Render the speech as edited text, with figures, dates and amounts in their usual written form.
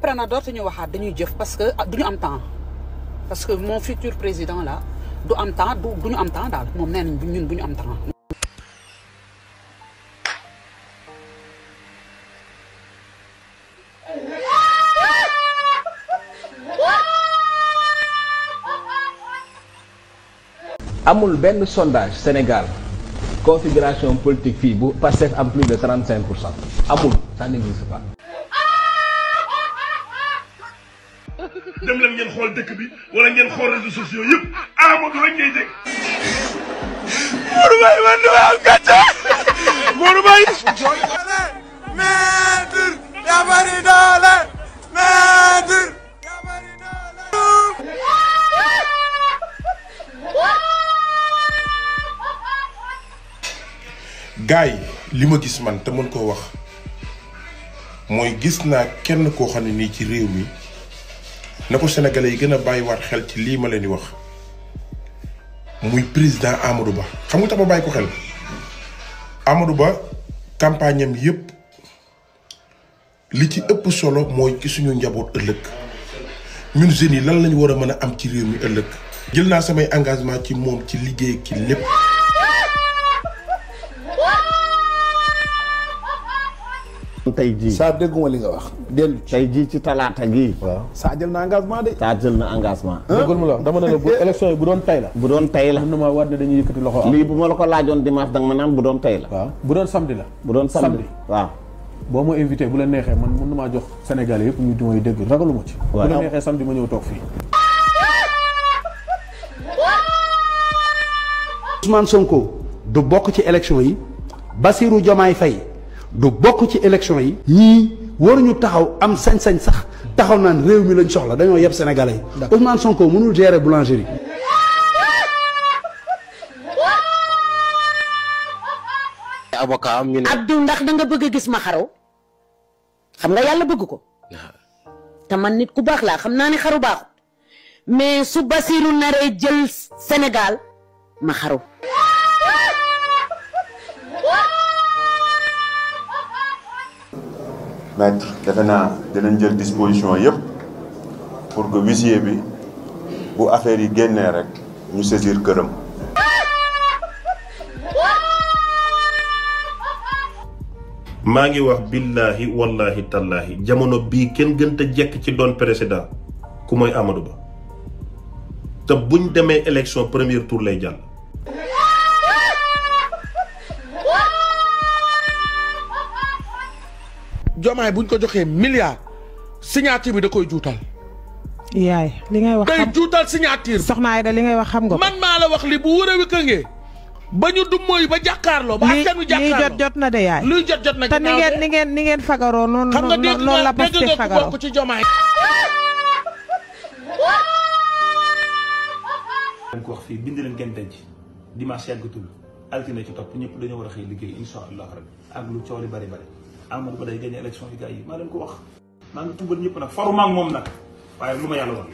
après nag dootuñu waxaat dañuy jëf parce que duñu am temps parce que mon futur président là du am temps duñu am temps daal moom nee nañ ñun bu ñu am temps. amul benn sondage Sénégal configuration politique fii bu Pastef am plus de 35% amul ça n'existe pas. dem leen ngeen xool dëkk bi wala ngeen xool réseaux sociaux yëpp Amadou rek ngay dégg. Modou Mbaye man du ma am gàcce. Modou Mbaye. maître yaa bari doole maître yaa bari doole. gaay li ma gis man te mën koo wax mooy gis naa kenn koo xam ne nii ci réew mi na ko sénégalais yi gën a bàyyiwaat xel ci lii ma leen di wax muy président Amadou Ba xam nga tax ma bàyyi ko xel Amadou Ba campagne am yépp li ci ëpp solo mooy ci suñu njaboot ëllëg ñun jeunes yi lan lañu war a mën a am ci réew mi ëllëg jël naa samay engagement ci moom ci liggéey ci lépp. tey jii saa dégguma li nga wax dellu tey jii ci talaata gii. waaw saa jël na engagement de. saa jël na engagement. déggul ma la wax dama ne la bu élection yi bu doon tey la. bu doon tey la. mën na maa war ne dañuy yëkkati loxo. lii bu ma la ko laajoon dimanche danga ma naan bu doon tey la. waaw bu doon samedi la. bu doon samedi waaw. boo ma invité bu la neexee man mën na maa jox Sénégal yëpp ñu mooy dégg ragaluma ci. waaw bu la neexee samedi ma ñëw toog fii. Ousmane Sonko du bokk ci élection yi Bassirou Diomaye Faye du bokk ci élection yi. ñii waruñu taxaw am sañ-sañ sax taxaw naan réew mi lañ soxla dañoo yeb sénégalais yi. Ousmane Sonko mënul gérer boulangerie. avocat am ñu ne. Abdou ndax da nga bëgg a gis ma xaraw xam nga yàlla bëgg ko te man nit ku baax laa xam naa ne xaru baaxut mais su Bassirou naree jël Sénégal ma xaru. maître defe naa dinañ jël disposition yëpp pour que huissier bi bu affaire yi génnee rek ñu saisir këram. maa ngi wax billahi wallahi tallahi jamono bii kenn gën a jekk ci doon président ku mooy Amadou Ba te buñ demee élection premier tour lay jàll. Jomaay buñ ko joxee milliard signature bi da koy juutal. yaay li ngay wax day juutal signature. soxna Aida li ngay wax xam nga ko. man maa la wax li bu wër a wëkkëngee ba ñu dum mooy ba jàkkaarloo. ba askan wi jàkkaarloo lii jot na de yaay. luy jot na te ni ngeen fagaroo noonu. xam nga dégg noonu la nga Pastef dégg nga fagaroo. bokk ci Jomaay. dañ ko wax fii bind leen ngeen denc dimanche yàggatul altine ci topp ñëpp dañoo war a xëy liggéey insha allah rabbi ak lu coow li bari bari Amadou Ba day gagné élection yi gars yi maa leen ko wax maa ngi tuubal ñëpp nag faru maa ngi moom nag waaye lu ma yàlla wax